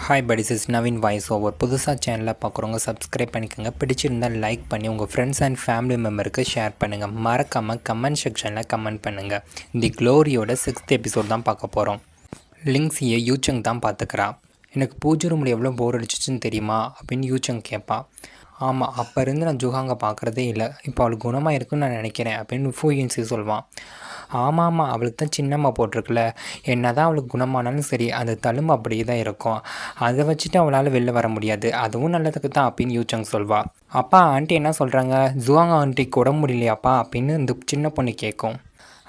Hi buddies is Naveen voice over. புதுசாக சேனலில் பார்க்குறவங்க சப்ஸ்கிரைப் பண்ணிக்கோங்க. பிடிச்சிருந்தால் லைக் பண்ணி உங்கள் ஃப்ரெண்ட்ஸ் அண்ட் ஃபேமிலி மெம்பருக்கு ஷேர் பண்ணுங்கள். மறக்காமல் கமெண்ட் செக்ஷனில் கமெண்ட் பண்ணுங்கள். தி க்ளோரியோட 6th எபிசோட் தான் பார்க்க போகிறோம். லிங்ஸியை யூச்சங் தான் பார்த்துக்கிறா. எனக்கு பூஜை ரூமில் எவ்வளோ போர் அடிச்சிச்சுன்னு தெரியுமா அப்படின்னு யூச்சங் கேட்பா. ஆமாம், அப்போ இருந்து நான் ஜுஹாங்கை பார்க்குறதே இல்லை. இப்போ அவளுக்கு குணமாக இருக்குன்னு நான் நினைக்கிறேன் அப்படின்னு ஃபூயின்சி சொல்வான். ஆமாம், அவளுக்கு தான் சின்னம்மா போட்டிருக்குல்ல, என்ன தான் அவளுக்கு குணமானாலும் சரி அந்த தழும்பு அப்படியே தான் இருக்கும். அதை வச்சுட்டு அவளால் வெளில வர முடியாது. அதுவும் நல்லதுக்கு தான் அப்படின்னு யூச்சங் சொல்வா. அப்பா ஆண்டி என்ன சொல்கிறாங்க? ஜுவாங் ஆண்டிக்கு உடம்பு முடியலையாப்பா அப்படின்னு இந்த சின்ன பொண்ணு கேட்கும்.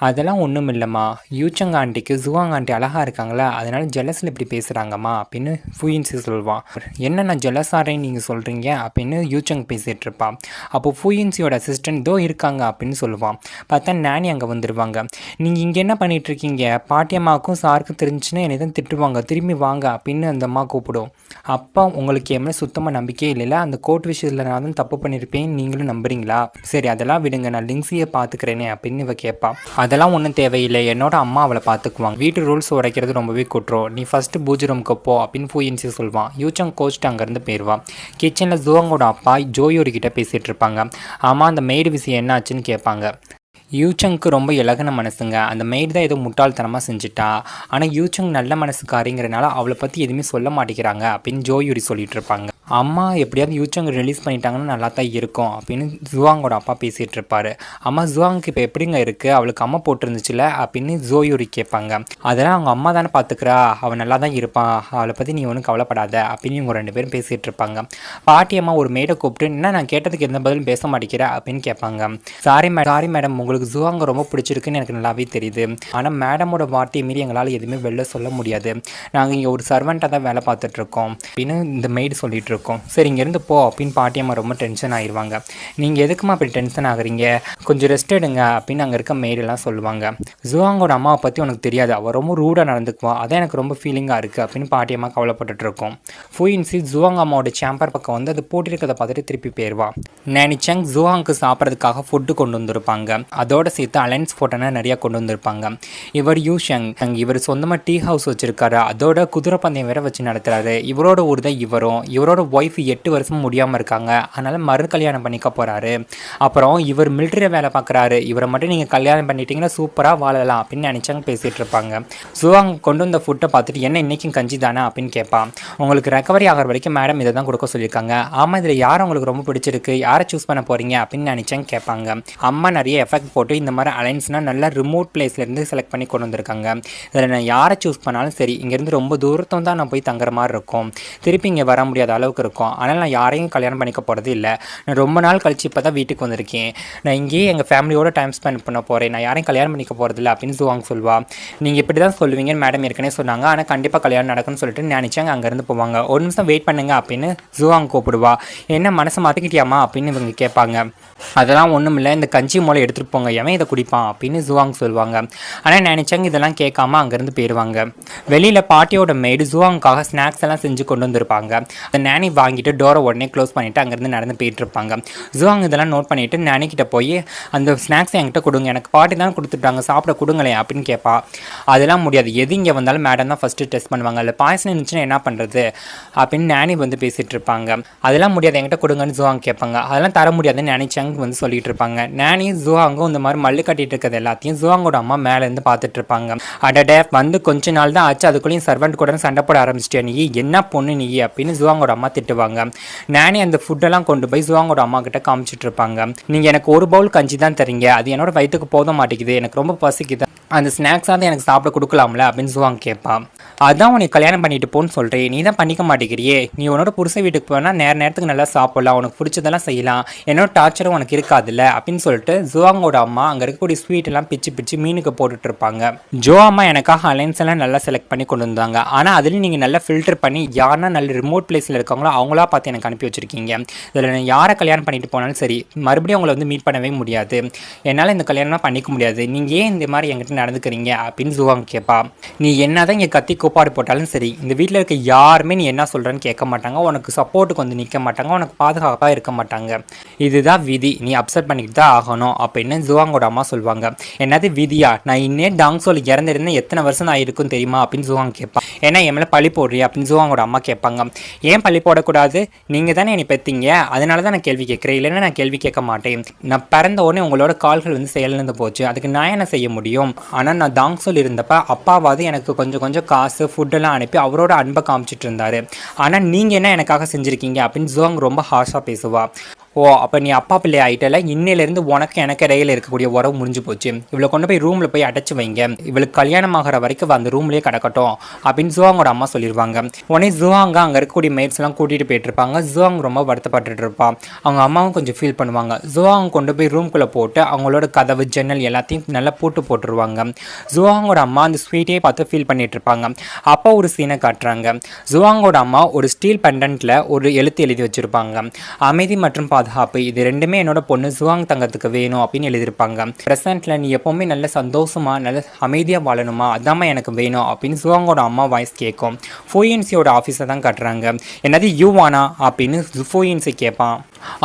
அதெல்லாம் ஒன்றும் இல்லைம்மா, யூச்சங் ஆண்டிக்கு ஜுவாங் ஆண்டி அழகாக இருக்காங்களா, அதனால ஜெலஸில் இப்படி பேசுகிறாங்கம்மா அப்படின்னு ஃபூயின்சி சொல்வான். என்ன நான் ஜெலஸ் ஆகிறேன்னு நீங்கள் சொல்கிறீங்க அப்படின்னு யூச்சங் பேசிகிட்டு இருப்பான். அப்போ ஃபூயின்சியோட அசிஸ்டன்ட் தோ இருக்காங்க அப்படின்னு சொல்லுவான். பார்த்தா நானி அங்கே வந்துடுவாங்க. நீங்கள் இங்கே என்ன பண்ணிகிட்ருக்கீங்க? பாட்டியம்மாவுக்கும் சாருக்கும் தெரிஞ்சுன்னா என்னை தான் திட்டுவாங்க, திரும்பி வாங்க அப்படின்னு அந்த அம்மா கூப்பிடும். அப்போ உங்களுக்கு என் மேலே சுத்தமாக நம்பிக்கையே இல்லைல்ல, அந்த கோர்ட் விஷயத்தில் நான் தான் தப்பு பண்ணியிருப்பேன், நீங்களும் நம்புறீங்களா? சரி அதெல்லாம் விடுங்க, நான் லிங்ஸியை பார்த்துக்கிறேனே அப்படின்னு இவ கேட்பா. அதெல்லாம் ஒன்றும் தேவையில்லை, என்னோட அம்மா அவளை பார்த்துக்குவாங்க. வீட்டு ரூல்ஸ் உடைக்கிறது ரொம்பவே குற்றம், நீ ஃபஸ்ட்டு பூஜை ரூமுக்கு போ அப்படின்னு ஃபூயின்சி சொல்வான். யூச்சங் கோச்சிட்டு அங்கேருந்து போயிடுவான். கிச்சனில் ஜுவாங்கோட அப்பா ஜோயோரி கிட்ட பேசிகிட்டு இருப்பாங்க. ஆமாம், அந்த மெய்டு விஷயம் என்ன ஆச்சுன்னு கேட்பாங்க. யூச்சங்க்கு ரொம்ப இலகுன மனசுங்க, அந்த மெய்டு தான் ஏதோ முட்டாள்தனமாக செஞ்சுட்டா. ஆனால் யூச்சங் நல்ல மனசுக்காரிங்கிறனால அவளை பற்றி எதுவுமே சொல்ல மாட்டேங்கிறாங்க அப்படின்னு ஜோயூரி சொல்லிட்டு இருப்பாங்க. அம்மா எப்படியாவது யூச்சங் ரிலீஸ் பண்ணிட்டாங்கன்னா நல்லா தான் இருக்கும் அப்படின்னு ஜுவாங்கோட அப்பா பேசிகிட்டு இருப்பார். அம்மா ஜுவாங்க்கு இப்போ எப்படிங்க இருக்குது, அவளுக்கு அம்மா போட்டிருந்துச்சுல அப்படின்னு ஜோயூரி கேட்பாங்க. அதெல்லாம் அவங்க அம்மா தானே பார்த்துக்கிறா, அவள் நல்லா தான் இருப்பான், அவளை பற்றி நீ ஒன்றும் கவலைப்படாத அப்படின்னு இவங்க 2 பேரும் பேசிகிட்டு இருப்பாங்க. பாட்டி அம்மா ஒரு மேடை கூப்பிட்டு என்ன நான் கேட்டதுக்கு எந்த பதிலும் பேச மாட்டேங்கிற அப்படின்னு கேட்பாங்க. சாரி மேடம், உங்களுக்கு ஜுவாங்க ரொம்ப பிடிச்சிருக்குன்னு எனக்கு நல்லாவே தெரியுது. ஆனால் மேடமோட வார்த்தையை மீறி எங்களால் எதுவுமே வெளில சொல்ல முடியாது. நாங்கள் இங்கே ஒரு சர்வெண்ட்டாக தான் வேலை பார்த்துட்ருக்கோம் அப்படின்னு இந்த மெய்டு சொல்லிட்டு இருக்கோம். சரி இங்கேருந்து போ அப்படின்னு பாட்டியம்மா ரொம்ப டென்ஷன் ஆகிடுவாங்க. நீங்கள் எதுக்குமா அப்படி டென்ஷன் ஆகுறீங்க, கொஞ்சம் ரெஸ்ட் எடுங்க அப்படின்னு அங்கே இருக்க மெய்டெல்லாம் சொல்லுவாங்க. ஜுவாங்கோட அம்மாவை பற்றி உனக்கு தெரியாது, அவள் ரொம்ப ரூடாக நடந்துக்குவான், அதான் எனக்கு ரொம்ப ஃபீலிங்காக இருக்குது அப்படின்னு பாட்டியம்மா கவலைப்பட்டுருக்கோம். ஃபூயின்சி ஜுவாங் அம்மாவோட சேம்பர் பக்கம் வந்து அது போட்டிருக்கிறத பார்த்துட்டு திருப்பி போயிடுவா. நானிச்சங் ஜுவாங்க்கு சாப்பிட்றதுக்காக ஃபுட்டு கொண்டு வந்திருப்பாங்க. அதோட சேர்த்து அலைன்ஸ் ஃபோட்டோனா நிறையா கொண்டு வந்திருப்பாங்க. இவர் யூஷங், இவர் சொந்தமாக டீ ஹவுஸ் வச்சுருக்காரு, அதோட குதிரை பந்தயம் வேற வச்சு நடத்துகிறாரு. இவரோட ஊர் தான் இவரோட ஒய்ஃப் 8 வருஷமும் முடியாமல் இருக்காங்க, அதனால் மறு கல்யாணம் பண்ணிக்க போகிறாரு. அப்புறம் இவர் மிலிட்டரியில் வேலை பார்க்குறாரு, இவரை மட்டும் நீங்கள் கல்யாணம் பண்ணிட்டீங்கன்னா சூப்பராக வாழலாம் அப்படின்னு நினச்சாங்க பேசிகிட்டு இருப்பாங்க. ஜுவாங் கொண்டு வந்த ஃபுட்டை பார்த்துட்டு என்ன இன்றைக்கும் கஞ்சி தானே அப்படின்னு கேட்பான். உங்களுக்கு ரெக்கவரி ஆகிற வரைக்கும் மேடம் இதை தான் கொடுக்க சொல்லியிருக்காங்க. ஆமாம், இதில் யார் உங்களுக்கு ரொம்ப பிடிச்சிருக்கு, யாரை சூஸ் பண்ண போகிறீங்க அப்படின்னு நினச்சாங்க கேட்பாங்க. அம்மா நிறைய எஃபெக்ட் போட்டு இந்த மாதிரி அலைன்ஸ்னால் நல்லா ரிமோட் பிளேஸ்லேருந்து செலக்ட் பண்ணி கொண்டு வந்திருக்காங்க. இதில் நான் யாரை சூஸ் பண்ணாலும் சரி, இங்கேருந்து ரொம்ப தூரத்தும் தான் நான் போய் தங்குற மாதிரி இருக்கும், திருப்பி இங்கே வர முடியாத அளவுக்கு இருக்கும். ஆனால் நான் யாரையும் கல்யாணம் பண்ணிக்க போகிறது இல்லை, நான் ரொம்ப நாள் கழிச்சு இப்போ தான் வீட்டுக்கு வந்திருக்கேன், நான் இங்கேயே எங்கள் ஃபேமிலியோட டைம் ஸ்பெண்ட் பண்ண போகிறேன், நான் யாரையும் கல்யாணம் பண்ணிக்க போகிறது இல்லை அப்படின்னு ஜுவாங் சொல்வா. நீங்கள் இப்படி தான் சொல்லுவீங்கன்னு மேடம் ஏற்கனவே சொன்னாங்க, ஆனால் கண்டிப்பாக கல்யாணம் நடக்கும்னு சொல்லிட்டு நினச்சாங்க. அங்கேருந்து போவாங்க. ஒரு நிமிஷம் வெயிட் பண்ணுங்க அப்படின்னு ஜுவாங் கூப்பிடுவா. என்ன மனசை மாற்றிக்கிட்டியாமா அப்படின்னு இவங்க கேட்பாங்க. அதெல்லாம் ஒன்றும் இல்லை, இந்த கஞ்சி மூளை எடுத்துகிட்டு போங்க, எவன் இதை குடிப்பான் அப்படின்னு ஜுவாங் சொல்லுவாங்க. ஆனால் நினச்சாங்க இதெல்லாம் கேட்காம அங்கேருந்து போயிடுவாங்க. வெளியில் பாட்டியோட மெய்டு ஜுவாங்காக ஸ்நாக்ஸ் எல்லாம் செஞ்சு கொண்டு வந்திருப்பாங்க. அந்த நானி வாங்கிட்டு டோரை உடனே க்ளோஸ் பண்ணிவிட்டு அங்கேருந்து நடந்து போயிட்டு இருப்பாங்க. ஜுவாங் இதெல்லாம் நோட் பண்ணிவிட்டு நானிக்கிட்ட போய் அந்த ஸ்நாக்ஸ் என்கிட்ட கொடுங்க, எனக்கு பாட்டி தான் கொடுத்துட்டாங்க, சாப்பிட கொடுங்களேன் அப்படின்னு கேட்பா. அதெல்லாம் முடியாது, எது இங்கே வந்தாலும் மேடம் தான் ஃபஸ்ட்டு டெஸ்ட் பண்ணுவாங்க, இல்லை பாயசம் இருந்துச்சுன்னா என்ன பண்ணுறது அப்படின்னு நானி வந்து பேசிகிட்டு இருப்பாங்க. அதெல்லாம் முடியாது, என்கிட்ட கொடுங்கன்னு ஜுவாங் கேட்பாங்க. அதெல்லாம் தர முடியாதுன்னு நினச்சாங்க வந்து சொல்லிட்டு இருப்பாங்க. நானி ஜுவாங்கும் இந்த மாதிரி மல்லு கட்டிட்டு இருக்கிறது எல்லாத்தையும் ஜுவாங்கோட அம்மா மேலேருந்து பார்த்துட்டு இருப்பாங்க. அடடே வந்து கொஞ்ச நாள் தான் ஆச்சு, அதுக்குள்ளேயும் சர்வெண்ட் கூட சண்டை போட ஆரம்பிச்சிட்டே, நீ என்ன பொண்ணு நீ அப்படின்னு ஜுவாங்கோட அம்மா திட்டுவாங்க. நானி அந்த ஃபுட்டெல்லாம் கொண்டு போய் ஜுவாங்கோட அம்மா கிட்ட காமிச்சிட்டு இருப்பாங்க. நீங்கள் எனக்கு ஒரு பவுல் கஞ்சி தான் தரீங்க, அது என்னோட வயிற்றுக்கு போத மாட்டேங்குது, எனக்கு ரொம்ப பசிக்குது, அந்த ஸ்நாக்ஸாவது எனக்கு சாப்பிட கொடுக்கலாம்ல அப்படின்னு ஜுவாங் கேட்பான். அதான் உனக்கு கல்யாணம் பண்ணிட்டு போன்னு சொல்கிறேன், நீ தான் பண்ணிக்க மாட்டேங்கிறியே, நீ உன்னோட புருஷ வீட்டுக்கு போனால் நேரத்துக்கு நல்லா சாப்பிடலாம், உனக்கு பிடிச்சதெல்லாம் செய்யலாம், என்னோட டார்ச்சரும் உனக்கு இருக்காதுல்ல அப்படின்னு சொல்லிட்டு ஜுவாங்கோட அம்மா அங்கே இருக்கக்கூடிய ஸ்வீட் எல்லாம் பிச்சு மீனுக்கு போட்டுட்டு இருப்பாங்க. ஜோ அம்மா எனக்காக அலைன்ஸ் எல்லாம் நல்லா செலக்ட் பண்ணி கொண்டு வந்தாங்க, ஆனால் அதுலேயும் நீங்கள் நல்லா ஃபில்டர் பண்ணி யாருன்னா நல்ல ரிமோட் பிளேஸில் இருக்காங்களோ அவங்களா பார்த்து எனக்கு அனுப்பி வச்சிருக்கீங்க. இதில் நான் யாரை கல்யாணம் பண்ணிட்டு போனாலும் சரி, மறுபடியும் அவங்கள வந்து மீட் பண்ணவே முடியாது, என்னால் இந்த கல்யாணம்லாம் பண்ணிக்க முடியாது, நீங்கள் ஏன் இந்த மாதிரி என்கிட்ட நடந்துக்கிறீங்க அப்படின்னு ஜுவாங் கேட்பா. நீ என்ன தான் இங்கே கத்தி கூப்பாடு போட்டாலும் சரி, இந்த வீட்டில் இருக்க யாருமே நீ என்ன சொல்கிறேன்னு கேட்க மாட்டாங்க, உனக்கு சப்போர்ட்டுக்கு வந்து நிற்க மாட்டாங்க, உனக்கு பாதுகாப்பாக இருக்க மாட்டாங்க. இதுதான் விதி, நீ அப்செட் பண்ணிக்கிட்டு தான் ஆகணும் அப்படின்னு ஜுவாங்கோட அம்மா சொல்லுவாங்க. என்னது விதியா? நான் இன்னே டாங்ஸோல் இறந்துருந்தேன் எத்தனை வருஷம் நான் இருக்கும் தெரியுமா அப்படின்னு ஜுவாங் கேட்பான். ஏன்னா என் மேலே பழி போடுறியா அப்படின்னு ஜுவாங்கோட அம்மா கேட்பாங்க. ஏன் பழி போடக்கூடாது? நீங்கள் தானே என்னை பெற்றீங்க, அதனால தான் நான் கேள்வி கேட்குறேன், இல்லைன்னா நான் கேள்வி கேட்க மாட்டேன். நான் பிறந்த உடனே உங்களோட கால்கள் வந்து செயலிழந்து போச்சு, அதுக்கு நான் என்ன செய்ய முடியும்? ஆனால் நான் டாங்ஸோல் இருந்தப்ப அப்பாவாவது எனக்கு கொஞ்சம் கொஞ்சம் காசு ஃபுட்டெல்லாம் அனுப்பி அவரோட அன்பை காமிச்சிட்டு இருந்தார். ஆனால் நீங்கள் என்ன எனக்காக செஞ்சுருக்கீங்க அப்படின்னு ஜுவாங் ரொம்ப ஹார்ஷாக பேசுவா. ஓ, அப்போ நீ அப்பா பிள்ளை ஆகிட்டல, இன்னிலேருந்து உனக்கு எனக்கு இடையில இருக்கக்கூடிய உறவு முடிஞ்சு போச்சு, இவளை கொண்டு போய் ரூமில் போய் அடைச்சி வைங்க, இவளுக்கு கல்யாணம் ஆகிற வரைக்கும் அந்த ரூம்லேயே கிடக்கட்டும் அப்படின்னு ஜுவாங்கோட அம்மா சொல்லிடுவாங்க. உடனே ஜுவாங்க அங்கே இருக்கக்கூடிய மேட்ஸ்லாம் கூட்டிகிட்டு போயிட்டு இருப்பாங்க. ஜுவாங் ரொம்ப வருத்தப்பட்டு இருப்பான். அவங்க அம்மாவும் கொஞ்சம் ஃபீல் பண்ணுவாங்க. ஜுவாங் கொண்டு போய் ரூம்குள்ளே போட்டு அவங்களோட கதவு ஜன்னல் எல்லாத்தையும் நல்லா போட்டுருவாங்க. ஜுவாங்கோட அம்மா அந்த ஸ்வீட்டையே பார்த்து ஃபீல் பண்ணிட்டு இருப்பாங்க. அப்போ ஒரு சீனை காட்டுறாங்க. ஜுவாங்கோட அம்மா ஒரு ஸ்டீல் பெண்டன்ட்டில் ஒரு எழுதி வச்சுருப்பாங்க. அமைதி மற்றும் பாதுகாப்பு, இது ரெண்டுமே என்னோட பொண்ணு ஜுவாங் தங்கத்துக்கு வேணும் அப்படின்னு எழுதியிருப்பாங்க. ப்ரெசென்ட்ல நீ எப்பவுமே நல்ல சந்தோஷமா நல்ல அமைதியாக வாழணுமா, அதாம்மா எனக்கு வேணும் அப்படின்னு ஜுவாங்கோட அம்மா வாய்ஸ் கேட்கும். ஃபோயின்சியோட ஆஃபீஸை தான் கட்டுறாங்க. என்னது யூவானா அப்படின்னு ஃபோயின்சி கேட்பான்.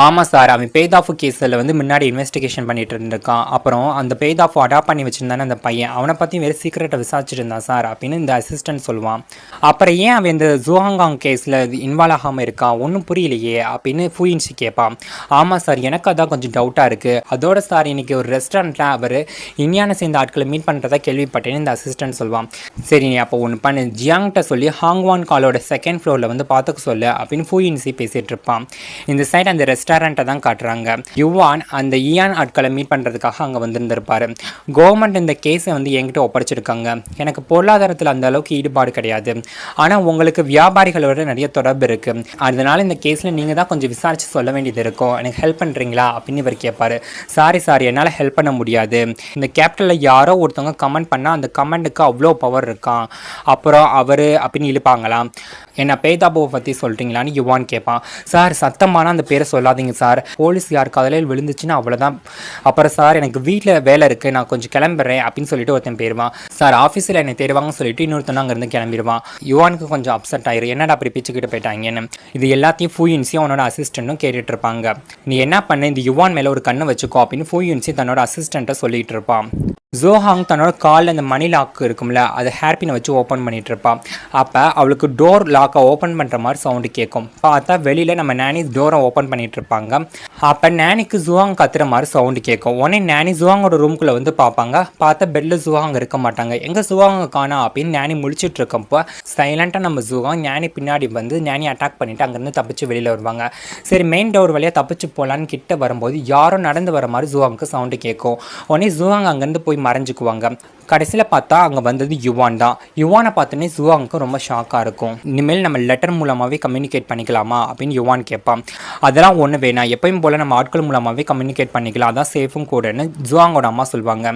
ஆமாம் சார், அவன் பேதாஃபு கேஸில் வந்து முன்னாடி இன்வெஸ்டிகேஷன் பண்ணிட்டு இருந்திருக்கான். அப்புறம் அந்த பேதாஃபு அடாப்ட் பண்ணி வச்சுருந்தானே அந்த பையன், அவனை பற்றி வேறு சீக்கிரட்டை விசாரிச்சுட்டு இருந்தான் சார் அப்படின்னு இந்த அசிஸ்டன்ட் சொல்லுவான். அப்புறம் ஏன் அவன் இந்த ஜுவாங்காங் கேஸில் இன்வால்வ் ஆகாமல் இருக்கான், ஒன்றும் புரியலையே அப்படின்னு ஃபூயின்சி கேட்பான். ஆமாம் சார், எனக்கு அதான் கொஞ்சம் டவுட்டாக இருக்குது. அதோட சார் இன்றைக்கி ஒரு ரெஸ்டாரண்ட்டில் அவர் இந்தியானை சேர்ந்த ஆட்களை மீட் பண்ணுறதா கேள்விப்பட்டேன்னு இந்த அசிஸ்டன்ட் சொல்லுவான். சரி, நீ அப்போ ஒன்று பண்ணு, ஜியாங்கிட்ட சொல்லி ஹாங்வான் காலோட செகண்ட் ஃப்ளோரில் வந்து பார்த்துக்க சொல்லு அப்படின்னு ஃபூயின்சி பேசிகிட்டு இருப்பான். இந்த சைடு அந்த ரெஸ்டாரண்ட்டை தான் காட்டுறாங்க. யுவான் அந்த ஈயான் ஆட்களை மீட் பண்ணுறதுக்காக அங்கே வந்திருந்திருப்பாரு. கவர்மெண்ட் இந்த கேஸை வந்து என்கிட்ட ஒப்படைச்சிருக்காங்க. எனக்கு பொருளாதாரத்தில் அந்த அளவுக்கு ஈடுபாடு கிடையாது, ஆனால் உங்களுக்கு வியாபாரிகளோட நிறைய தொடர்பு இருக்குது, அதனால இந்த கேஸில் நீங்கள் தான் கொஞ்சம் விசாரித்து சொல்ல வேண்டியது இருக்கும், எனக்கு ஹெல்ப் பண்ணுறீங்களா அப்படின்னு இவர் கேட்பாரு. சாரி என்னால் ஹெல்ப் பண்ண முடியாது, இந்த கேபிட்டலில் யாரோ ஒருத்தவங்க கமெண்ட் பண்ணால் அந்த கமெண்ட்டுக்கு அவ்வளோ பவர் இருக்கான், அப்புறம் அவர் அப்படின்னு இழுப்பாங்களாம். என்ன பேதாபுவை பற்றி சொல்கிறீங்களான்னு யுவான் கேட்பான். சார், சத்தமான அந்த பேரை சொல்லாதீங்க சார், போலீஸ் யார் காதலையில் விழுந்துச்சுன்னா அவ்வளோதான். அப்புறம் சார், எனக்கு வீட்டில் வேலை இருக்குது, நான் கொஞ்சம் கிளம்புறேன் அப்படின்னு சொல்லிட்டு ஒருத்தன் போயிடுவான். சார், ஆஃபீஸில் என்னை தேடுவாங்கன்னு சொல்லிட்டு இன்னொருத்தன் அங்கேருந்து கிளம்பிடுவான். யுவானுக்கு கொஞ்சம் அப்செட் ஆயிரும், என்னடா அப்படி பிச்சுக்கிட்டு போயிட்டாங்கன்னு. இது எல்லாத்தையும் ஃபூயின்சியும் அவனோட அசிஸ்டண்ட்டும் கேட்டுட்டு இருப்பாங்க. நீ என்ன பண்ண, இந்த யுவான் மேலே ஒரு கண்ணை வச்சுக்கோ அப்படின்னு ஃபூயின்சி தன்னோட அசிஸ்டண்ட்டை சொல்லிட்டு இருப்பான். ஜோஹாங் தன்னோட காலில் அந்த மணி லாக் இருக்கும்ல, அதை ஹேர்பினை வச்சு ஓப்பன் பண்ணிட்டு இருப்பான். அப்போ அவளுக்கு டோர் லாக்கை ஓப்பன் பண்ணுற மாதிரி சவுண்டு கேட்கும். பார்த்தா வெளியில் நம்ம நானி டோரை ஓப்பன் பண்ணிட்டு இருப்பாங்க. அப்போ நானிக்கு ஜுவாங் கத்துற மாதிரி சவுண்டு கேட்கும். உடனே நானி ஜுவாங்கோட ரூம்குள்ளே வந்து பார்ப்பாங்க. பார்த்தா பெட்டில் ஜுவாங் இருக்க மாட்டாங்க. எங்கே ஜுவாங்க காணா அப்படின்னு நானி முழிச்சிட்டு இருக்கப்போ சைலண்ட்டாக நம்ம ஜுவாங் நானி பின்னாடி வந்து நானி அட்டாக் பண்ணிவிட்டு அங்கேருந்து தப்பிச்சு வெளியில் வருவாங்க. சரி, மெயின் டோர் வழியாக தப்பிச்சு போகலான்னு கிட்ட வரும்போது யாரோ நடந்து வர மாதிரி ஜுவாங்க்கு சவுண்டு கேட்கும். உடனே ஜுவாங் அங்கேருந்து போய் மறைஞ்சிக்குவாங்க. கடைசியில் பார்த்தா அங்கே வந்தது யுவான் தான். யுவானை பார்த்தோன்னே ஜுவாங்க்கு ரொம்ப ஷாக்காக இருக்கும். இனிமேல் நம்ம லெட்டர் மூலமாகவே கம்யூனிகேட் பண்ணிக்கலாமா அப்படின்னு யுவான் கேட்பான். அதெல்லாம் ஒன்று வேணாம், எப்பயும் போல் நம்ம ஆட்கள் மூலமாகவே கம்யூனிகேட் பண்ணிக்கலாம், அதான் சேஃபும் கூடன்னு ஜுவாங்கோட அம்மா சொல்லுவாங்க.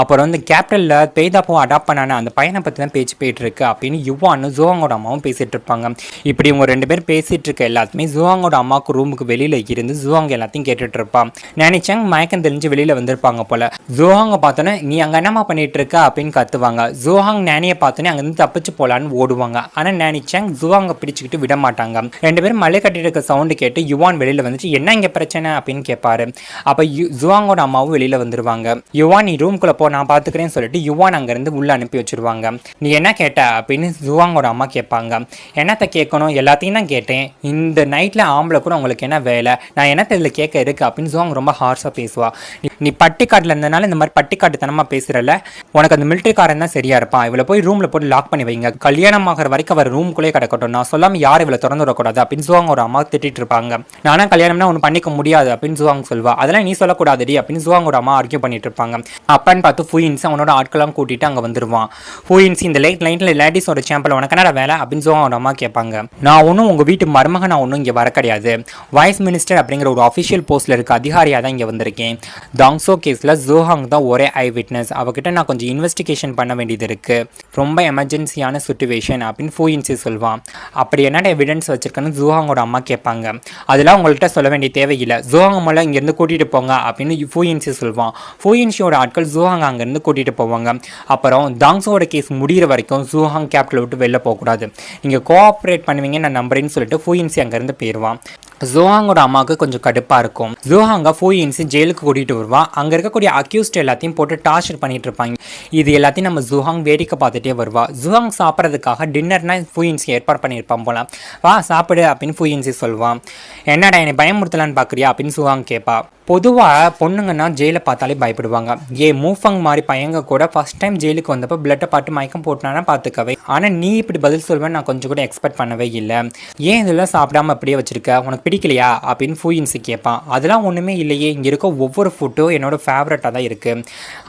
அப்புறம் வந்து கேபிட்டலில் பேதாப்போ அடாப்ட் பண்ணான அந்த பையனை பற்றி தான் பேச்சு போயிட்டு இருக்கு அப்படின்னு யுவான்னு ஜுவாங்கோட அம்மாவும் பேசிகிட்டு இருப்பாங்க. இப்படி இவங்க ரெண்டு பேரும் பேசிகிட்டு இருக்க எல்லாத்துமே ஜுவாங்கோட அம்மாவுக்கு ரூமுக்கு வெளியில் இருந்து ஜுவாங் எல்லாத்தையும் கேட்டுட்டு இருப்பான். நினைச்சாங்க மயக்கம் தெரிஞ்சு வெளியில் வந்திருப்பாங்க போல். ஜுவாங்க பார்த்தோன்னே நீ அங்கே என்னம்மா பண்ணிட்டு இருக்க அப்படின்னு கத்துவாங்க. ஜோஹாங் நானியை பார்த்தோன்னே அங்கேருந்து தப்பிச்சு போகலான்னு ஓடுவாங்க. ஆனால் நானி சாங் ஜுவாங்கை பிடிச்சிக்கிட்டு விட மாட்டாங்க. ரெண்டு பேரும் மலை கட்டிட்டு இருக்க சவுண்டு கேட்டு யுவான் வெளியில் வந்துட்டு என்ன இங்கே பிரச்சனை அப்படின்னு கேட்பாரு. அப்போ ஜுவாங்கோட அம்மாவும் வெளியில் வந்துருவாங்க. யுவான் நீ ரூம்குள்ளே போ, நான் பார்த்துக்கிறேன்னு சொல்லிட்டு யுவான் அங்கேருந்து உள்ளே அனுப்பி வச்சிருவாங்க. நீ என்ன கேட்ட அப்படின்னு ஜுவாங்கோட அம்மா கேட்பாங்க. என்னத்தை கேட்கணும், எல்லாத்தையும் தான் கேட்டேன், இந்த நைட்டில் ஆம்பளை கூட உங்களுக்கு என்ன வேலை, நான் என்னத்தை இதில் கேட்க இருக்கு அப்படின்னு ஜுவாங் ரொம்ப ஹார்ஷாக பேசுவா. நீ பட்டிக்காட்டில் இருந்தனால இந்த மாதிரி பட்டிக்காட்டுத்தனமாக பேசுகிறல்ல, உனக்கு அந்த மிலிட்டரிக்காரன் தான் சரியா இருப்பான், இவளை போய் ரூமில் போட்டு லாக் பண்ணி வைங்க, கல்யாணம் ஆகிற வரைக்கும் அவர் ரூம்குள்ளே கிடக்கட்டும், நான் சொல்லாமல் யார் இவளை திறந்து விடக்கூடாது அப்படின்னு ஜுவாங் ஒரு அம்மா திட்டிட்டு இருப்பாங்க. நானா கல்யாணம்னா ஒன்று பண்ணிக்க முடியாது அப்படின்னு ஜுவாங் சொல்வா. அதெல்லாம் நீ சொல்லக்கூடாதுடி அப்படின்னு ஜுவாங்கோட அம்மா ஆர்கியூ பண்ணிட்டு இருப்பாங்க. அப்பான்னு பார்த்து ஃபூயின்ஸ் அவனோட ஆட்கள்லாம் கூட்டிட்டு அங்கே வந்துருவான். ஃபூயின்ஸ் இந்த லைட்டில் லேடிஸோட சாம்பிள் உனக்கு என்ன வேலை அப்படின்னு ஜுவாங்கோட அம்மா கேட்பாங்க. நான் ஒன்றும் உங்கள் வீட்டு மருமக, நான் ஒன்றும் இங்கே வர கிடையாது, வைஸ் மினிஸ்டர் அப்படிங்கிற ஒரு அஃபிஷியல் போஸ்ட்டில் இருக்க அதிகாரியாக தான் இங்கே வந்திருக்கேன். தாங்ஸோ கேஸில் ஜூஹாங் தான் ஒரே ஐ விட்னஸ், அவகிட்ட நான் கொஞ்சம் இன்வெஸ்டிகேஷன் பண்ண வேண்டியது இருக்குது, ரொம்ப எமர்ஜென்சியான சுச்சுவேஷன் அப்படின்னு ஃபூயின்சி சொல்வான். அப்படி என்னென்ன எவிடன்ஸ் வச்சுருக்கேன்னு ஜூஹாங்கோட அம்மா கேட்பாங்க. அதெல்லாம் உங்கள்கிட்ட சொல்ல வேண்டிய தேவையில்லை, ஜூஹாங் மூலம் இங்கேருந்து கூட்டிகிட்டு போங்க அப்படின்னு ஃபூயின்சி சொல்வான். ஃபூயின்சியோட ஆட்கள் ஜூஹாங் அங்கேருந்து கூட்டிகிட்டு போவாங்க. அப்புறம் தாங்ஸோட கேஸ் முடிகிற வரைக்கும் ஜூஹாங் கேபிட்டல் விட்டு வெளில போகக்கூடாது, நீங்கள் கோஆப்ரேட் பண்ணுவீங்க நான் நம்புறேன்னு சொல்லிட்டு ஃபூயின்சி அங்கேருந்து போயிடுவான். ஜூஹாங்கோட அம்மாவுக்கு கொஞ்சம் கடுப்பாக இருக்கும். ஜூஹாங்கை ஃபூயின்சி ஜெயிலுக்கு கூட்டிகிட்டு வருவான். அங்கே இருக்கக்கூடிய அக்யூஸ்ட் எல்லாத்தையும் போட்டு டார்ச்சர் பண்ணிட்டு இருப்பாங்க. இது எல்லாத்தையும் நம்ம ஜூஹாங் வேடிக்கை பார்த்துட்டே வருவா. ஜூஹாங் சாப்பிட்றதுக்காக டின்னர்னா ஃபூயின்சி ஏற்பாடு பண்ணியிருப்பான் போல. வா சாப்பிடு அப்படின்னு ஃபூயின்சி சொல்லுவான். என்னடா என்னை பயமுறுத்தலான்னு பார்க்குறியா அப்படின்னு ஜூஹாங் கேட்பா. பொதுவாக பொண்ணுங்கன்னா ஜெயிலை பார்த்தாலே பயப்படுவாங்க. மூஃபங் மாதிரி பையங்க கூட ஃபஸ்ட் டைம் ஜெயிலுக்கு வந்தப்போ பிளட்டை பார்த்து மயக்கம் போட்டானா பார்த்துக்கவே. ஆனால் நீ இப்படி பதில் சொல்வேன்னு நான் கொஞ்சம் கூட எக்ஸ்பெக்ட் பண்ணவே இல்லை. ஏன் இதெல்லாம் சாப்பிடாம அப்படியே வச்சிருக்க, உனக்கு பிடிக்கலையா அப்படின்னு ஃபூயின்சி கேட்பான். அதெல்லாம் ஒன்றுமே இல்லையே, இங்கே இருக்க ஒவ்வொரு ஃபுட்டும் என்னோட ஃபேவரட்டாக தான் இருக்குது.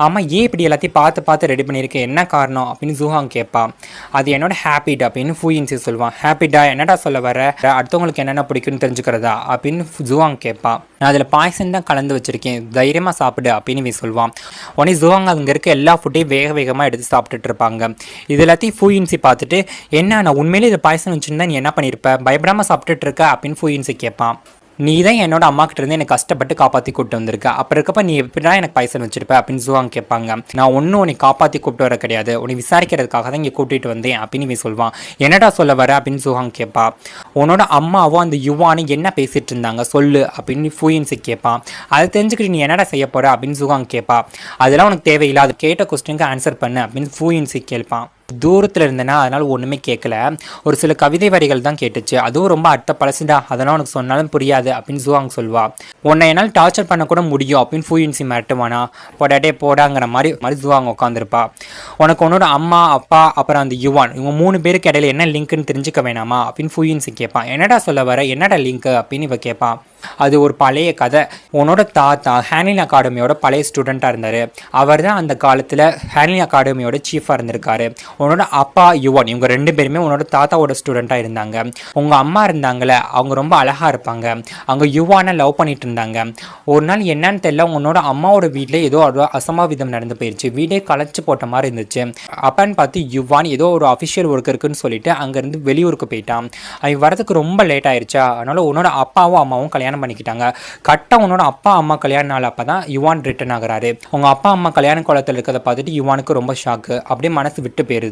ஆமாம், ஏன் இப்படி எல்லாத்தையும் பார்த்து ரெடி பண்ணியிருக்கேன், என்ன காரணம் அப்படின்னு ஜூஹாங் கேட்பான். அது என்னோட ஹேபிட் அப்படின்னு ஃபூயின்சி சொல்லுவான். ஹேபிட்டா, என்னடா சொல்ல வர, அடுத்தவங்களுக்கு என்னென்ன பிடிக்குன்னு தெரிஞ்சுக்கிறதா அப்படின்னு ஜூஹாங் கேட்பான். நான் அதில் பாய்சன் தான் கலந்து வச்சிருக்கேன், தைரியமாக சாப்பிடு அப்படின்னு சொல்லுவான். உடனே ஜூஹாங் அங்கே இருக்க எல்லா ஃபுட்டையும் வேகமாக எடுத்து சாப்பிட்டுட்டு இருப்பாங்க. இது எல்லாத்தையும் ஃபூயின்சி பார்த்துட்டு, என்ன நான் உண்மையிலே இது பாய்சன் வச்சுருந்தா நீ என்ன பண்ணியிருப்ப, பயப்படாமல் சாப்பிட்டுட்டு இருக்க அப்படின்னு ஃபூயின்சி கேட்பான். நீ தான் என்னோட அம்மா கிட்ட இருந்து எனக்கு கஷ்டப்பட்டு காப்பாற்றி கூப்பிட்டு வந்திருக்க, அப்புறம் இருக்கப்ப நீ எப்படிதான் எனக்கு பாய்சன் வச்சிருப்ப அப்படின்னு ஜூஹாங் கேட்பாங்க. நான் ஒன்றும் உன்னை காப்பாற்றி கூப்பிட்டு வர கிடையாது, உன்னை விசாரிக்கிறதுக்காக தான் இங்கே கூட்டிகிட்டு வந்தேன் அப்படின்னு சொல்வான். என்னடா சொல்ல வர அப்படின்னு ஜூஹாங் கேட்பா. உன்னோட அம்மாவும் அந்த யுவானு என்ன பேசிட்டு இருந்தாங்க சொல்லு அப்படின்னு ஃபூயின்சி கேட்பான். அதை தெரிஞ்சுக்கிட்டு நீ என்னடா செய்ய போற அப்படின்னு ஜூஹாங் கேட்பா. அதெல்லாம் உனக்கு தேவையில்லை, அது கேட்ட கொஸ்டினுக்கு ஆன்சர் பண்ணு அப்படின்னு ஃபூயின்சி கேட்பான். தூரத்தில் இருந்தேன்னா அதனால் ஒன்றுமே கேட்கல, ஒரு சில கவிதை வரிகள் தான் கேட்டுச்சு, அதுவும் ரொம்ப அர்த்த பழசுடா, அதெல்லாம் உனக்கு சொன்னாலும் புரியாது அப்படின்னு ஜூஹாங் சொல்வா. உன்னை என்னால் டார்ச்சர் பண்ணக்கூட முடியும் அப்படின்னு ஃபூயின்சி மிரட்டுவானா. போடாட்டே போடாங்கிற மாதிரி ஜூஹாங் உட்காந்துருப்பா. உனக்கு உன்னோட அம்மா அப்பா அப்புறம் அந்த யுவான் இவங்க 3 பேருக்கு இடையில என்ன லிங்க்னு தெரிஞ்சுக்க வேணாமா அப்படின்னு ஃபூயின்சி கேட்பான். என்னடா சொல்ல வர, என்னடா லிங்க் அப்படின்னு இவ கேட்பான். அது ஒரு பழைய கதை, உன்னோட தாத்தா ஹேனில் அகாடமியோட பழைய ஸ்டூடெண்ட்டாக இருந்தார், அவர் தான் அந்த காலத்தில் ஹேனில் அகாடமியோட சீஃபாக இருந்திருக்காரு. உன்னோட அப்பா யுவான் இவங்க 2 பேருமே உன்னோட தாத்தாவோட ஸ்டூடெண்ட்டாக இருந்தாங்க. உங்கள் அம்மா இருந்தாங்களே அவங்க ரொம்ப அழகாக இருப்பாங்க, அவங்க யுவானை லவ் பண்ணிட்டு இருந்தாங்க. ஒரு நாள் என்னன்னு தெரியல, உன்னோட அம்மாவோட வீட்டில் ஏதோ ஒரு அசம்பாவிதம் நடந்து போயிடுச்சு, வீடே களைச்சி போட்ட மாதிரி இருந்துச்சு. அப்பன்னு பார்த்து யுவான் ஏதோ ஒரு அஃபிஷியல் ஒர்க் இருக்குன்னு சொல்லிட்டு அங்கேருந்து வெளியூருக்கு போயிட்டான். அவன் வரதுக்கு ரொம்ப லேட் ஆயிடுச்சா, அதனால உன்னோட அப்பாவும் அம்மாவும் கல்யாணம் பண்ணிக்கிட்டாங்க. கரெக்டா உன்னோட அப்பா அம்மா கல்யாண நாள் அப்பதான் யுவான் ரிட்டர்ன் ஆகுறாரு. உங்க அப்பா அம்மா கல்யாண கோலத்தில் இருக்கிறத பார்த்துட்டு யுவானுக்கு ரொம்ப ஷாக்கு, அப்படியே மனசு விட்டு போயிருது.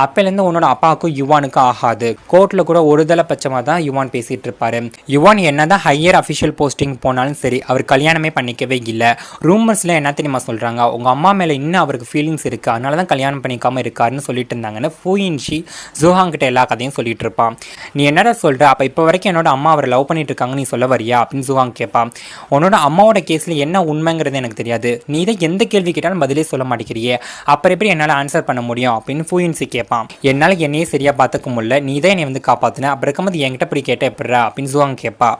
அப்பையிலேருந்து உன்னோட அப்பாவுக்கும் யுவானுக்கு ஆகாது. கோர்ட்ல கூட ஒரு தலை பட்சமா தான் யுவான் பேசிட்டு இருப்பாரு. யுவான் என்னதான் ஹையர் அஃபிஷியல் போஸ்டிங் போனாலும் சரி அவர் கல்யாணமே பண்ணிக்கவே இல்லை. ரூமர்ஸ்ல என்ன தெரியுமா சொல்றாங்க, உங்க அம்மா மேல இன்னும் அவருக்கு ஃபீலிங்ஸ் இருக்கு, அதனாலதான் கல்யாணம் பண்ணிக்காம இருக்காருன்னு சொல்லிட்டு இருந்தாங்கன்னு ஃபூயின்சி ஜூஹாங் கிட்ட எல்லா கதையும் சொல்லிட்டு இருப்பான். நீ என்னடா சொல்ற, அப்ப இப்ப வரைக்கும் என்னோட அம்மா அவரை லவ் பண்ணிட்டு இருக்காங்க நீ சொல்ல வரியா அப்படின்னு ஜூஹாங் கேட்பான். உன்னோட அம்மாவோட கேஸ்ல என்ன உண்மைங்கிறது எனக்கு தெரியாது, நீ தான் எந்த கேள்வி கேட்டாலும் பதிலே சொல்ல மாட்டேங்கிறியே, அப்புறம் எப்படி என்னால் ஆன்சர் பண்ண முடியும் அப்படின்னு ஃபூயின்சி கேட்பான். என்னால் என்னையே சரியா பார்த்துக்க முடியல, நீ தான் என்னை வந்து காப்பாத்தின, அப்புறம் இருக்கும்போது என்கிட்ட இப்படி கேட்ட எப்படிறா அப்படின்னு ஜூஹாங் கேட்பா.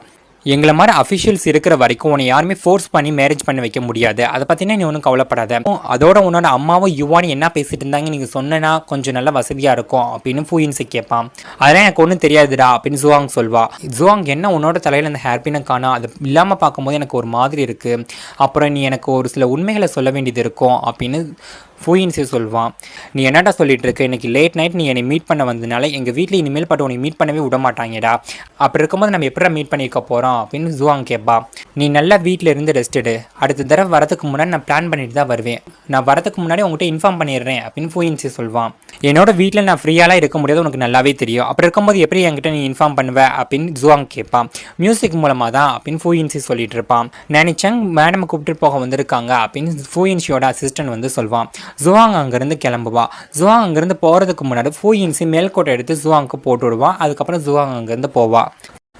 எங்களை மாதிரி அஃபிஷியல்ஸ் இருக்கிற வரைக்கும் உன்னை யாருமே ஃபோர்ஸ் பண்ணி மேரேஜ் பண்ணி வைக்க முடியாது, அதை பற்றினா நீ ஒன்றும் கவலைப்படாத. அதோட உன்னோட அம்மாவும் யுவானி என்ன பேசிட்டு இருந்தாங்க நீங்கள் சொன்னா கொஞ்சம் நல்லா வசதியாக இருக்கும் அப்படின்னு ஃபூயின்சி கேட்பான். அதெல்லாம் எனக்கு ஒன்றும் தெரியாதுடா அப்படின்னு ஜூஹாங் சொல்வா. ஜூஹாங் என்ன உன்னோட தலையில் அந்த ஹேர்பினை காணா, அது இல்லாமல் பார்க்கும்போது எனக்கு ஒரு மாதிரி இருக்குது, அப்புறம் நீ எனக்கு ஒரு சில உண்மைகளை சொல்ல வேண்டியது இருக்கும் அப்படின்னு ஃபூயின்சி சொல்வான். நீ என்னடா சொல்லிட்டு இருக்க, இன்னைக்கு லேட் நைட் நீ என்னை மீட் பண்ண வந்ததுனால எங்கள் வீட்டில் இனிமேல் பட்டு உன்னை மீட் பண்ணவே விட மாட்டாங்கடா, அப்படி இருக்கும்போது நம்ம எப்படா மீட் பண்ணியிருக்க போகிறோம் அப்படின்னு ஜூஹாங் கேட்பா. நீ நல்லா வீட்டில் இருந்து ரெஸ்ட் எடு, அடுத்த தடவை வரதுக்கு முன்னாடி நான் பிளான் பண்ணிட்டு தான் வருவேன், நான் வரதுக்கு முன்னாடி உங்கள்கிட்ட இன்ஃபார்ம் பண்ணிடுறேன் அப்படின்னு ஃபூயின்சி சொல்வான். என்னோட வீட்டில் நான் ஃப்ரீயாலாம் இருக்க முடியாது உனக்கு நல்லாவே தெரியும், அப்படி இருக்கும்போது எப்படி என்கிட்ட நீ இன்ஃபார்ம் பண்ணுவேன் அப்படின்னு ஜூஹாங் கேட்பான். மியூசிக் மூலமாக தான் அப்படின்னு ஃபூயின்சி சொல்லிட்டு இருப்பான். நானிச்சங் மேடம் கூப்பிட்டு போக வந்திருக்காங்க அப்படின்னு ஃபூயின்சியோட அசிஸ்டன்ட் வந்து சொல்வான். ஜூஹாங் அங்கேருந்து கிளம்புவா. ஜூஹாங் அங்கேருந்து போகிறதுக்கு முன்னாடி ஃபூயின்சி மேல்கோட்டை எடுத்து ஜூஹாங்க்கு போட்டு விடுவான். அதுக்கப்புறம் ஜூஹாங் அங்கேருந்து போவா.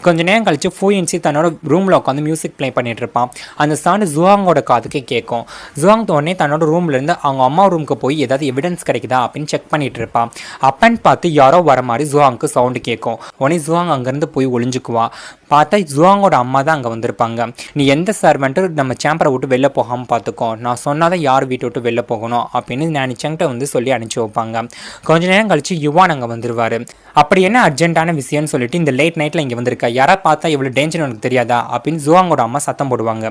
கொஞ்ச நேரம் கழிச்சு ஃபூயின்சி தன்னோட ரூமில் உட்காந்து மியூசிக் ப்ளே பண்ணிட்டு இருப்பான். அந்த சவுண்டு ஜூஹாங்கோட காதுக்கே கேட்கும். ஜூஹாங் உடனே தன்னோட ரூம்லேருந்து அவங்க அம்மா ரூமுக்கு போய் ஏதாவது எவிடன்ஸ் கிடைக்குதா அப்படின்னு செக் பண்ணிட்டு இருப்பான். அப்பன்னு பார்த்து யாரோ வர மாதிரி ஜூஹாங்க்கு சவுண்டு கேட்கும். உடனே ஜூஹாங் அங்கேருந்து போய் ஒளிஞ்சுக்குவான். பார்த்தா ஜுவாங்கோட அம்மா தான் அங்கே வந்திருப்பாங்க. நீ எந்த சர்வெண்ட்டும் நம்ம சேம்பரை விட்டு வெளில போகாமல் பார்த்துக்கோ, நான் சொன்னாதான் யார் வீட்டை விட்டு வெளில போகணும் அப்படின்னு நானி செங்கிட்ட வந்து சொல்லி அனுப்பிச்சி வைப்பாங்க. கொஞ்ச நேரம் கழிச்சு யுவான் அங்கே வந்துருவார். அப்படி என்ன அர்ஜென்ட்டான விஷயம்னு சொல்லிட்டு இந்த லேட் நைட்டில் இங்கே வந்திருக்கா, யாரா பார்த்தா இவ்வளோ டேஞ்சர் உனக்கு தெரியாதா அப்படின்னு ஜுவாங்கோட அம்மா சத்தம் போடுவாங்க.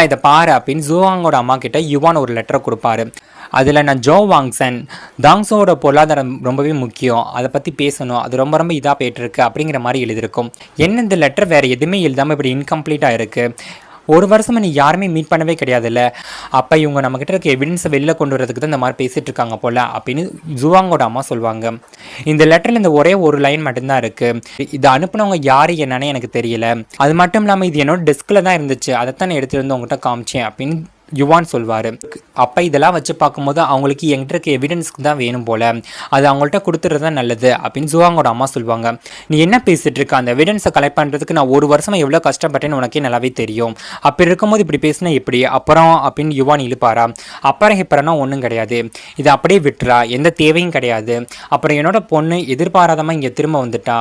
இதை பாரு அப்படின்னு ஜுவாங்கோட அம்மா கிட்ட யுவான் ஒரு லெட்டரை கொடுப்பாரு. அதில் நான் ஜோ வாங்சன் தாங்ஸோட பொருளாதாரம் ரொம்பவே முக்கியம், அதை பற்றி பேசணும், அது ரொம்ப ரொம்ப இதாக போயிட்டுருக்கு அப்படிங்கிற மாதிரி எழுதியிருக்கும். என்ன இந்த லெட்டர் வேறு எதுவுமே எழுதாமல் இப்படி இன்கம்ப்ளீட்டாக இருக்குது, ஒரு வருஷமாக நீ யாருமே மீட் பண்ணவே கிடையாதுல்ல, அப்போ இவங்க நம்மக்கிட்ட இருக்க எவிடன்ஸை வெளில கொண்டு வரதுக்கு தான் இந்த மாதிரி பேசிகிட்டு இருக்காங்க போல் அப்படின்னு ஜுவாங்கோட அம்மா சொல்லுவாங்க. இந்த லெட்டரில் இந்த ஒரே ஒரு லைன் மட்டும்தான் இருக்குது, இதை அனுப்புனவங்க யார் என்னன்னு எனக்கு தெரியல, அது மட்டும் இல்லாமல் இது என்னோட டெஸ்கில் தான் இருந்துச்சு, அதைத்தான் நான் எடுத்துகிட்டு வந்து உங்கள்கிட்ட காமிச்சேன் அப்படின்னு யுவான் சொல்வார். அப்போ இதெல்லாம் வச்சு பார்க்கும்போது அவங்களுக்கு என்கிட்ட இருக்க எவிடன்ஸ்க்கு தான் வேணும் போல், அது அவங்கள்ட்ட கொடுத்துறது தான் நல்லது அப்படின்னு ஜுவாங்கோட அம்மா சொல்லுவாங்க. நீ என்ன பேசிகிட்டு இருக்க, அந்த எவிடன்ஸை கலெக்ட் பண்ணுறதுக்கு நான் ஒரு வருஷமாக எவ்வளோ கஷ்டப்பட்டேன்னு உனக்கே நல்லாவே தெரியும், அப்படி இருக்கும்போது இப்படி பேசினா எப்படி அப்புறம் அப்படின்னு யுவான் இழுப்பாரா. அப்புறம் இப்பறனா ஒன்றும் கிடையாது, இதை அப்படியே விட்டுறா, எந்த தேவையும் கிடையாது, அப்புறம் என்னோட பொண்ணு எதிர்பாராதமாக இங்கே திரும்ப வந்துட்டா,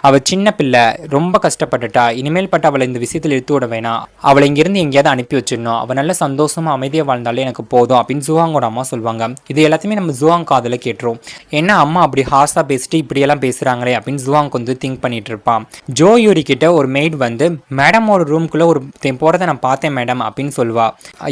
அவள் சின்ன பிள்ளை ரொம்ப கஷ்டப்பட்டுட்டா, இனிமேல் பட்டு அவளை இந்த விஷயத்தில் எடுத்து விட வேணாம், அவளை இங்கேருந்து எங்கேயாவது அனுப்பி வச்சிடணும், அவள் நல்ல சந்தோஷம் அமைதியாக வாழ்ந்தாலே எனக்கு போதும் அப்படின்னு ஜுவாங்கோட அம்மா சொல்லுவாங்க. இது எல்லாத்தையுமே நம்ம ஜுவாங் காதில் கேட்டுரும். என்ன அம்மா அப்படி ஹார்ஸாக பேசிட்டு இப்படியெல்லாம் பேசுகிறாங்களே அப்படின்னு ஜுவாங் வந்து திங்க் பண்ணிட்டு இருப்பான். ஜோ யூரி கிட்ட ஒரு மெய்ட் வந்து மேடமோட ரூம்குள்ளே ஒரு போகிறத நான் பார்த்தேன் மேடம் அப்படின்னு சொல்லுவா.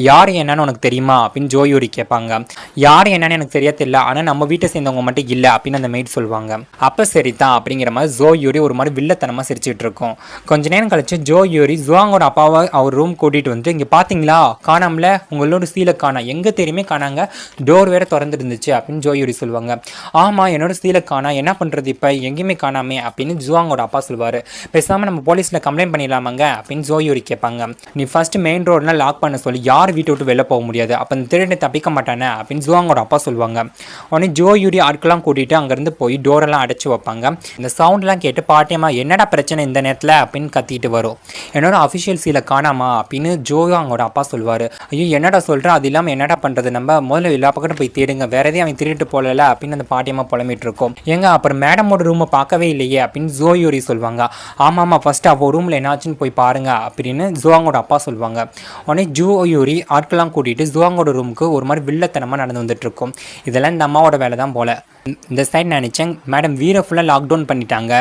யார் என்னன்னு உனக்கு தெரியுமா அப்படின்னு ஜோ யூரி கேட்பாங்க. யார் என்னன்னு எனக்கு தெரிய தெரியல, ஆனால் நம்ம வீட்டை சேர்ந்தவங்க மட்டும் இல்லை அப்படின்னு அந்த மெய்ட் சொல்லுவாங்க. அப்போ சரிதான் அப்படிங்கிற மாதிரி ஜோ யூரி ஒரு மாதிரி வில்லத்தனமாக சிரிச்சுட்டு இருக்கும். கொஞ்ச நேரம் கழிச்சு ஜோ யூரி ஜுவாங்கோட அப்பாவை அவர் ரூம் கூட்டிகிட்டு வந்து இங்கே பார்த்தீங்களா காணாமல, உங்களோட சீலை காணா, எங்கே தெரியுமே காணாங்க, டோர் வேற திறந்து இருந்துச்சு அப்படின்னு ஜோ யூரி சொல்லுவாங்க. ஆமாம் என்னோட சீலை காணா, என்ன பண்ணுறது இப்போ எங்கேயுமே காணாமே அப்படின்னு ஜுவாங்கோட அப்பா சொல்லுவார். பேசாமல் நம்ம போலீஸில் கம்ப்ளைண்ட் பண்ணிடலாமாங்க அப்படின்னு ஜோ யூரி கேட்பாங்க. நீ ஃபஸ்ட்டு மெயின் ரோடெலாம் லாக் பண்ண சொல்லி யார் வீட்டை விட்டு வெளில போக முடியாது, அப்போ அந்த திருடனை தப்பிக்க மாட்டானே அப்படின்னு ஜுவாங்கோட அப்பா சொல்லுவாங்க. உடனே ஜோ யூரி ஆட்கெல்லாம் கூட்டிகிட்டு அங்கேருந்து போய் டோரெல்லாம் அடைச்சி வைப்பாங்க. இந்த சவுண்ட்லாம் கேட்டு பாட்டியம்மா என்னடா பிரச்சனை இந்த நேரத்தில் அப்படின்னு கத்திட்டு வரும். என்னோட அஃபிஷியல் சீலை காணாமா அப்படின்னு ஜோவாங்கோட அப்பா சொல்லுவார். ஐயோ என்னடா சொல்கிறேன், அது இல்லாமல் என்னடா பண்ணுறது, நம்ம முதல்ல எல்லா பக்கமும் போய் தேடுங்க, வேற எதையும் அவன் திருட்டு போகல அப்படின்னு அந்த பாட்டியம்மா புலம்பிட்டு இருக்கோம். ஏங்க அப்புறம் மேடமோட ரூமை பார்க்கவே இல்லையே அப்படின்னு ஜோ யூரி சொல்லுவாங்க. ஆமாம்மா ஃபஸ்ட்டு அவள் ரூமில் என்னாச்சுன்னு போய் பாருங்க அப்படின்னு ஜுவாங்கோட அப்பா சொல்லுவாங்க. உடனே ஜோ யூரி ஆட்கள்லாம் கூட்டிகிட்டு ஜுவாங்கோட ரூமுக்கு ஒரு மாதிரி வில்லத்தனமாக நடந்து வந்துட்டு இருக்கும். இதெல்லாம் இந்த அம்மாவோட வேலை தான் போல. இந்த சைட் நினச்சேன் மேடம் வீரை ஃபுல்லாக லாக்டவுன் பண்ணிட்டாங்க,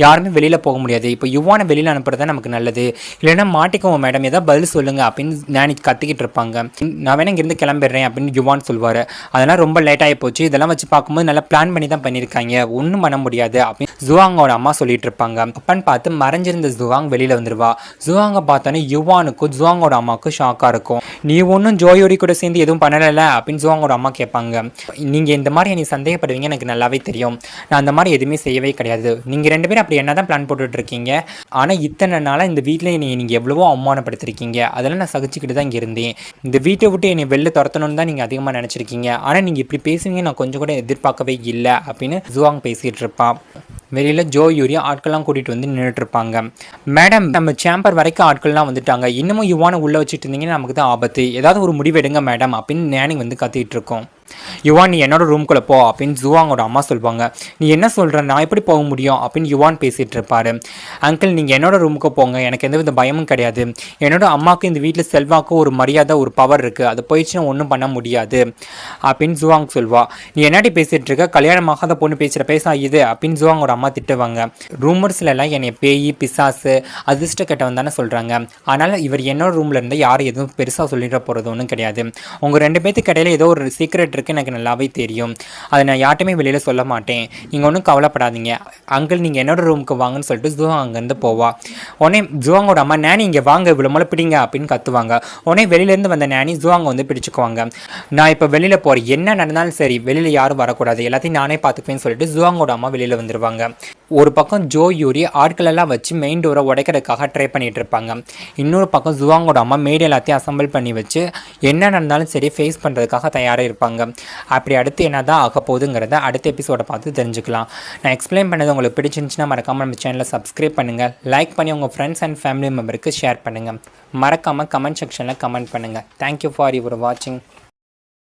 யாருமே வெளியில் போக முடியாது, இப்போ யுவானை வெளியில் அனுப்புறது தான் நமக்கு நல்லது, இல்லைன்னா மாட்டிக்குவோம் மேடம், ஏதாவது பதில் சொல்லுங்கள் அப்படின்னு நானி கத்திக்கிட்டு இருப்பாங்க. நான் வேணா இங்கேருந்து கிளம்பிடுறேன் அப்படின்னு யுவான் சொல்லுவார். அதெல்லாம் ரொம்ப லேட்டாகி போச்சு, இதெல்லாம் வச்சு பார்க்கும்போது நல்லா பிளான் பண்ணி தான் பண்ணியிருக்காங்க, ஒன்றும் பண்ண முடியாது அப்படின்னு ஜுவாங்கோட அம்மா சொல்லிட்டு இருப்பாங்க. அப்பன்னு பார்த்து மறைஞ்சிருந்த ஜுவாங் வெளியில் வந்துடுவா. ஜுவாங்கை பார்த்தோன்னே யுவானுக்கும் ஜுவாங்கோட அம்மாவுக்கும் ஷாக்காக இருக்கும். நீ ஒன்றும் ஜோயோரி கூட சேர்ந்து எதுவும் பண்ணலை அப்படின்னு ஜுவாங்கோட அம்மா கேட்பாங்க. நீங்கள் இந்த மாதிரி என்னை சந்தேகப்படுவீங்க எனக்கு நல்லாவே தெரியும், நான் அந்த மாதிரி எதுவுமே செய்யவே கிடையாது, நீங்கள் ரெண்டு பேரும் அப்படி என்ன தான் பிளான் போட்டுட்டு இருக்கீங்க, ஆனால் இத்தனை நாளாக இந்த வீட்டில் நீங்கள் எவ்வளவோ அவமானப்படுத்திருக்கீங்க, அதெல்லாம் நான் சகிச்சுக்கிட்டு தான் இங்கே இருந்தேன், இந்த வீட்டை விட்டு என்னை வெளில துரத்தணும்னு தான் நீங்கள் அதிகமாக நினச்சிருக்கீங்க, ஆனால் நீங்கள் இப்படி பேசுவீங்க நான் கொஞ்சம் கூட எதிர்பார்க்கவே இல்லை அப்படின்னு ஜுவாங் பேசிகிட்டு இருப்பான். வெளியில் ஜோ யூரி ஆட்கள்லாம் கூட்டிகிட்டு வந்து நின்றுட்டு இருப்பாங்க. மேடம் நம்ம சேம்பர் வரைக்கும் ஆட்கள்லாம் வந்துட்டாங்க, இன்னமும் யுவானை உள்ளே வச்சுட்டு இருந்தீங்கன்னா நமக்கு தான் ஆபத்து, ஏதாவது ஒரு முடிவு எடுங்க மேடம் அப்படின்னு நானி வந்து கத்திட்டு இருக்கோம். யுவான் நீ என்னோட ரூம்குள்ளே போ அப்படின்னு ஜுவாங்கோட அம்மா சொல்லுவாங்க. நீ என்ன சொல்கிற, நான் எப்படி போக முடியும் அப்படின்னு யுவான் பேசிகிட்டு இருப்பார். அங்கிள் நீங்கள் என்னோட ரூமுக்கு போங்க, எனக்கு எந்த வித பயமும் கிடையாது, என்னோட அம்மாவுக்கு இந்த வீட்டில் செல்வாக்கு ஒரு மரியாதை ஒரு பவர் இருக்குது, அது போயிடுச்சுன்னா ஒன்றும் பண்ண முடியாது அப்படின்னு ஜுவாங் சொல்வா. நீ என்னடி பேசிகிட்டு இருக்க, கல்யாணமாகாத பொண்ணு பேசுகிற பேசா இது அப்படின்னு ஜுவாங்கோட அம்மா திட்டுவாங்க. ரூமர்ஸ்லாம் என்னை பேய் பிசாசு அதிர்ஷ்ட கெட்டவன் தானே சொல்கிறாங்க, அதனால் இவர் என்னோட ரூமில் இருந்தால் யாரும் எதுவும் பெருசாக சொல்லிட போகிறது ஒன்றும் கிடையாது, உங்கள் ரெண்டு பேர்த்துக்கு இடையில ஏதோ ஒரு சீக்ரெட் எனக்கு நல்லாவே தெரியும், அதை நான் யார்ட்டுமே வெளியில் சொல்ல மாட்டேன், நீங்கள் ஒன்றும் கவலைப்படாதீங்க அங்கிள், நீங்கள் என்னோட ரூமுக்கு வாங்கன்னு சொல்லிட்டு ஜுவாங் அங்கேருந்து போவா. உடனே ஜுவாங்கோட அம்மா நானி இங்கே வாங்க இவ்வளோ மேலே பிடிங்க அப்படின்னு கத்துவாங்க. உடனே வெளியிலேருந்து வந்த நானி ஜுவாங்க வந்து பிடிச்சிக்குவாங்க. நான் இப்போ வெளியில் போகிறேன், என்ன நடந்தாலும் சரி வெளியில் யாரும் வரக்கூடாது, எல்லாத்தையும் நானே பார்த்துக்குவேன்னு சொல்லிட்டு ஜுவாங்கோட அம்மா வெளியில் வந்துடுவாங்க. ஒரு பக்கம் ஜோ யூரி ஆட்களெல்லாம் வச்சு மெயின் டோரை உடைக்கிறதுக்காக ட்ரை பண்ணிகிட்டு இருப்பாங்க. இன்னொரு பக்கம் ஜுவாங்கோட அம்மா மேடு எல்லாத்தையும் அசம்பிள் பண்ணி வச்சு என்ன நடந்தாலும் சரி ஃபேஸ் பண்ணுறதுக்காக தயாராக இருப்பாங்க. அப்படி அடுத்து என்ன தான் ஆக போகுதுங்கிறத அடுத்த எபிசோடை பார்த்து தெரிஞ்சுக்கலாம். நான் எக்ஸ்பிளைன் பண்ணது உங்களுக்கு பிடிச்சிருந்துச்சுன்னா மறக்காமல் நம்ம சேனலை சப்ஸ்கிரைப் பண்ணுங்கள், லைக் பண்ணி உங்கள் ஃப்ரெண்ட்ஸ் அண்ட் ஃபேமிலி மெம்பருக்கு ஷேர் பண்ணுங்கள், மறக்காமல் கமெண்ட் செக்ஷனில் கமெண்ட் பண்ணுங்கள். தேங்க்யூ ஃபார் யுவர் வாட்சிங்.